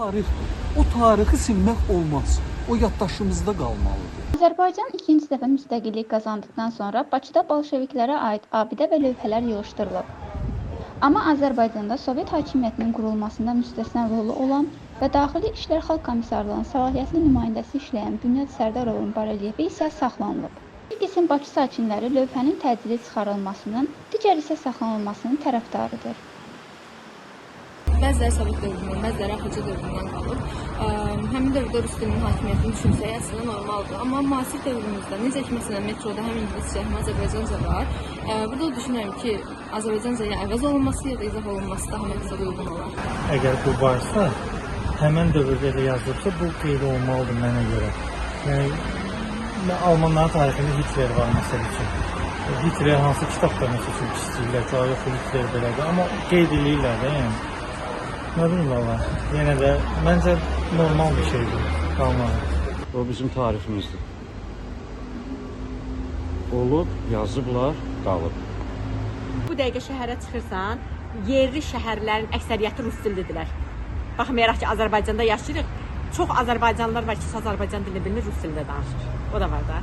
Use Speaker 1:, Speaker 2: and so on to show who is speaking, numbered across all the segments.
Speaker 1: o tarixi silmək olmaz. O yaddaşımızda qalmalıdır.
Speaker 2: Azərbaycan ikinci dəfə müstəqillik qazandıqdan sonra Bakıda bolşeviklərə aid abidə və lövhələr yığışdırılıb. Amma Azərbaycanda Sovet hakimiyyətinin qurulmasında müstəsna rolu olan və Daxili İşlər Xalq Komissarlığının səlahiyyətli nümayəndəsi işləyən Bünyad Sərdarovun barelyefi isə saxlanılıb. Bir qism Bakı sakinləri lövhənin təcili çıxarılmasının, digər isə saxlanılmasının tərəfdarıdır.
Speaker 3: Bəziləri Sovet dövründən, bəziləri AXC dövründən qalıb. Həmin dövrdə rus dilinin hakimiyyətini düşünsək əslində normaldır. Amma müasir dövrümüzdə, necə ki, məsələn, metroda həm ingiliscə, həm Azərbaycanca var. Burada düşünürəm ki, Azərbaycancaya əvəz olunması ya da izah olunması daha məqsədə uyğun olar.
Speaker 4: Əgər bu varsa, həmən dövrdə də yazılıbsa, bu qeyd olmalıdır mənə görə. Yəni, Almanların tarixində Hitler var məsələ üçün. Hitler hansı kitablarını seçib istəyirlər ki, yox, Hitler belədir. Amma qeyd edirlər də, yəni. Nə bilim valla, yenə də məncə normal bir şeydir, qalmalı.
Speaker 5: O bizim tariximizdir. Olub, yazıblar, qalıb.
Speaker 6: Bu dəqiqə şəhərə çıxırsan, yerli şəhərlərin əksəriyyəti rus dillidirlər. Baxmayaraq ki, Azərbaycanda yaşayırıq, çox Azərbaycanlılar var ki, Azərbaycan dilini bilmir, rus dilində danışır. O da var da.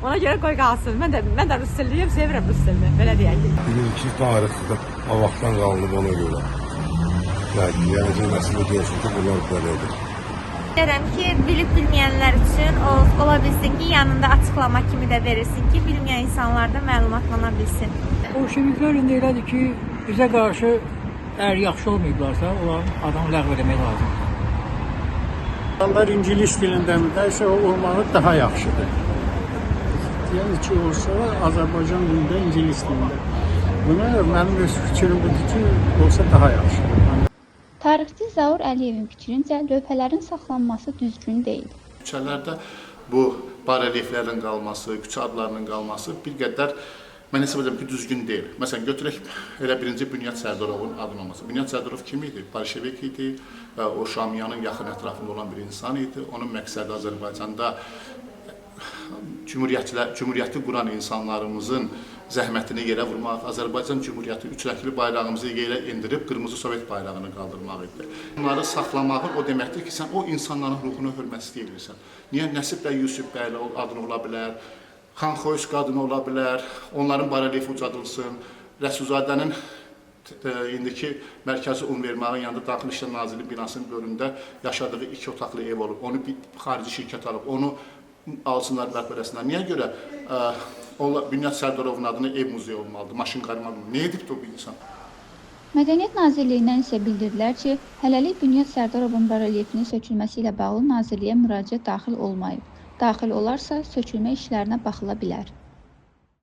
Speaker 6: Ona görə qoy qalsın. Mən də rus dilliyəm, sevirəm rus dilini, belə deyək.
Speaker 7: Birinci tarixdə o vaxtdan qalınıb ona görə. Yəni nəsildə görsün ki, bunlar belədir.
Speaker 8: Deyirəm ki, bilib-bilməyənlər üçün ola bilsin ki, yanında açıqlama kimi də verirsin ki, bilməyən insanlar da məlumatlana bilsin.
Speaker 9: Bolşeviklər indi elədir ki, bizə qarşı əgər yaxşı olmayıblarsa, onların adamı ləğv eləmək lazımdır.
Speaker 4: İnsanlar ingilis dilində isə olmağı daha yaxşıdır. Yəni ki, olsa Azərbaycan dilində, ingilis dilində. Buna mənim öz fikrim budur ki, olsa daha yaxşıdır.
Speaker 2: Tarixçi Zaur Əliyevin fikrincə, lövhələrin saxlanması düzgün deyil.
Speaker 10: Küçələrdə bu barelyeflərin qalması, küçə adlarının qalması bir qədər mən hesab edirəm ki, düzgün deyil. Məsələn, götürək elə birinci Bünyad Sərdarovun adının olması. Bünyad Sərdarov kim idi? Bolşevik idi və o Şamiyanın yaxın ətrafında olan bir insan idi. Onun məqsədi Azərbaycanda Cümhuriyyəti quran insanlarımızın zəhmətini yerə vurmaq, Azərbaycan Cümhuriyyəti üçrəngli bayrağımızı yerə indirib qırmızı Sovet bayrağını qaldırmaq idi. Bunları saxlamağın o deməkdir ki, sən o insanların ruhunu hörmət istəyirsən. Niyə Nəsib bəy Yusuf bəylə adını ola bilər, Xan Xoyus qadını ola bilər, onların barelyefi ucadılsın, Rəsulzadənin indiki Mərkəzi Univermağın yanında Daxili İşlər Nazirliyi binasının bölümündə yaşadığı 2 otaqlı ev olub, onu bir xarici şirkət alıb, onu alsınlar, bərpa eləsinlər. Niyə görə Bünyad Sərdarovun adına ev muzeyi olmalıdır, maşın qarma, nə edibdir o bir insan?
Speaker 2: Mədəniyyət Nazirliyindən isə bildirdilər ki, hələlik Bünyad Sərdarovun barelyefinin sökülməsi ilə bağlı Nazirliyə müraciət daxil olmayıb. Daxil olarsa, sökülmə işlərinə baxıla bilər.